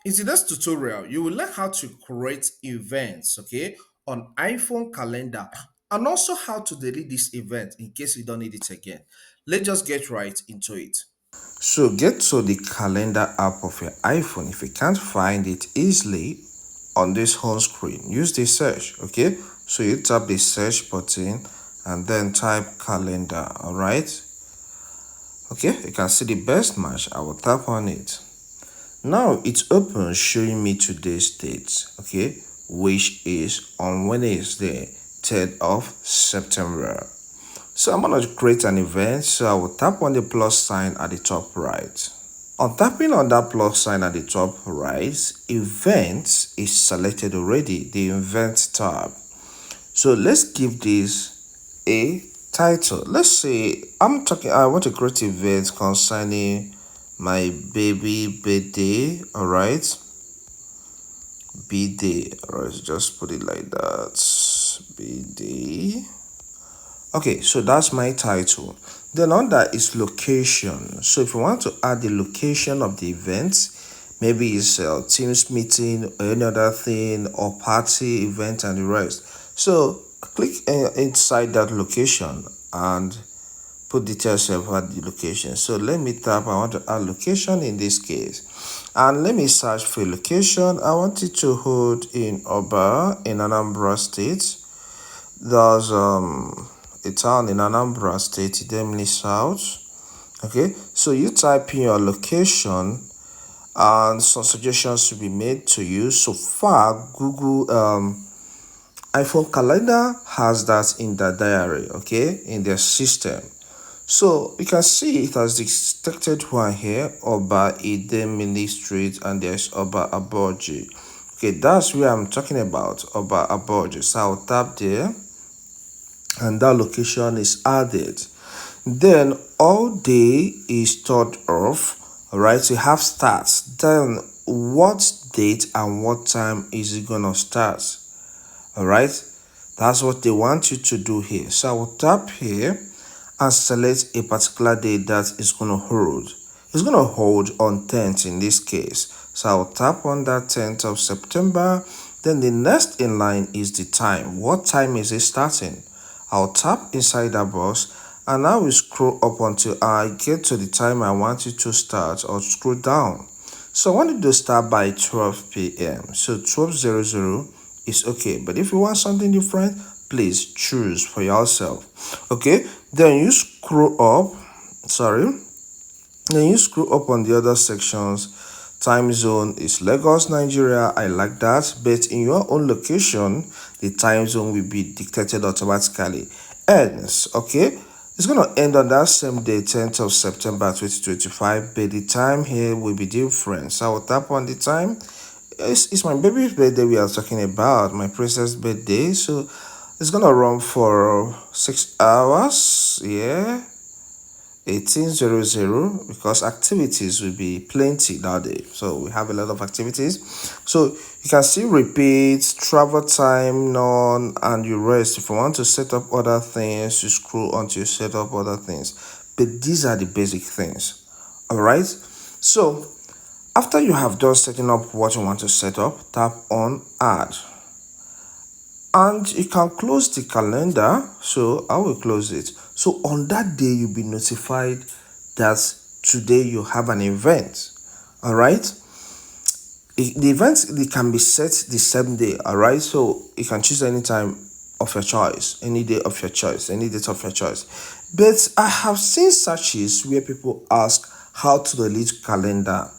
In today's tutorial, you will learn how to create events, okay, on iPhone calendar and also how to delete this event in case you don't need it again. Let's just get right into it. So get to the calendar app of your iPhone. If you can't find it easily on this home screen, use the search, okay? So you tap the search button and then type calendar, all right? Okay, you can see the best match. I will tap on it. Now it's open showing me today's date, okay, which is on Wednesday, 3rd of September. So I'm gonna create an event, so I will tap on the plus sign at the top right. On tapping on that plus sign at the top right, events is selected already, the event tab. So let's give this a title. Let's say I want to create events concerning my baby birthday, all right? B-day, all right, just put it like that, B-day. Okay, so that's my title. Then under is location. So if you want to add the location of the event, maybe it's a Teams meeting or any other thing or party event and the rest. So click inside that location and put details about the location. So let me tap, I want to add location in this case. And let me search for location. I want it to hold in Oba in Anambra State. There's a town in Anambra State, Idemili South. Okay, so you type in your location and some suggestions to be made to you. So far, Google iPhone calendar has that in the diary, okay, in their system. So you can see it has detected one here, Oba Idemili Street, and there's Oba Aboji. Okay, that's where I'm talking about, Oba Aboji. So I'll tap there and that location is added. Then all day is thought of, all right? So you have starts. Then what date and what time is it gonna start? All right, that's what they want you to do here. So I will tap here and select a particular date that is gonna hold. It's gonna hold on 10th in this case. So I'll tap on that 10th of September. Then the next in line is the time. What time is it starting? I'll tap inside that box and I will scroll up until I get to the time I want it to start, or scroll down. So I want it to start by 12 p.m. So 12:00 is okay. But if you want something different, please choose for yourself. Okay, then you scroll up. Sorry. Then you scroll up on the other sections. Time zone is Lagos, Nigeria. I like that. But in your own location, the time zone will be dictated automatically. Ends, okay? It's going to end on that same day, 10th of September 2025. But the time here will be different. So I will tap on the time. It's my baby's birthday we are talking about, my princess birthday. So it's going to run for 6 hours. Yeah. 1800, because activities will be plenty that day, so we have a lot of activities. So you can see repeat, travel time, none, and you rest. If you want to set up other things, you scroll on to set up other things, but these are the basic things. All right, so after you have done setting up what you want to set up, tap on add and you can close the calendar. So I will close it. So on that day you'll be notified that today you have an event. All right, the event, they can be set the same day. All right, so you can choose any time of your choice, any day of your choice, any date of your choice. But I have seen searches where people ask how to delete calendar.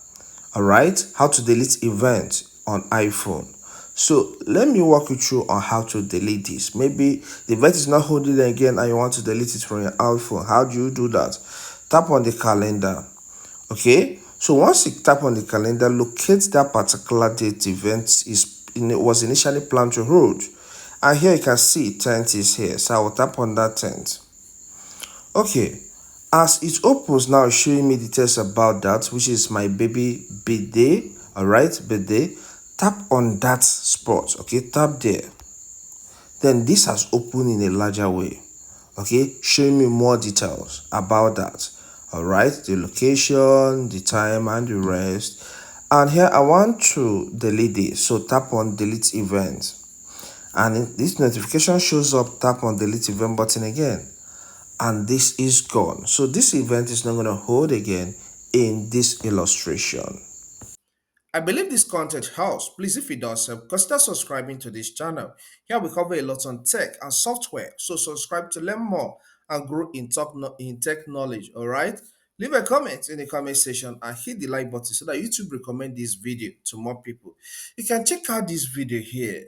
All right, how to delete event on iPhone. So let me walk you through on how to delete this. Maybe the event is not holding again and you want to delete it from your iPhone. How do you do that? Tap on the calendar. Okay, so once you tap on the calendar, locate that particular date event was initially planned to hold. And here you can see 10th is here. So I will tap on that 10th. Okay, as it opens now, showing me details about that, which is my baby birthday. All right, birthday. Tap on that spot. Okay, tap there. Then this has opened in a larger way. Okay, showing me more details about that. All right, the location, the time, and the rest. And here I want to delete this. So tap on delete event. And this notification shows up, tap on delete event button again. And this is gone. So this event is not going to hold again in this illustration. I believe this content helps. Please, if it does help, consider subscribing to this channel. Here we cover a lot on tech and software. So subscribe to learn more and grow in tech knowledge. All right. Leave a comment in the comment section and hit the like button so that YouTube recommend this video to more people. You can check out this video here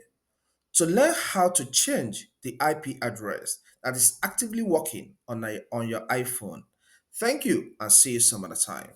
to learn how to change the IP address that is actively working on your iPhone. Thank you and see you some other time.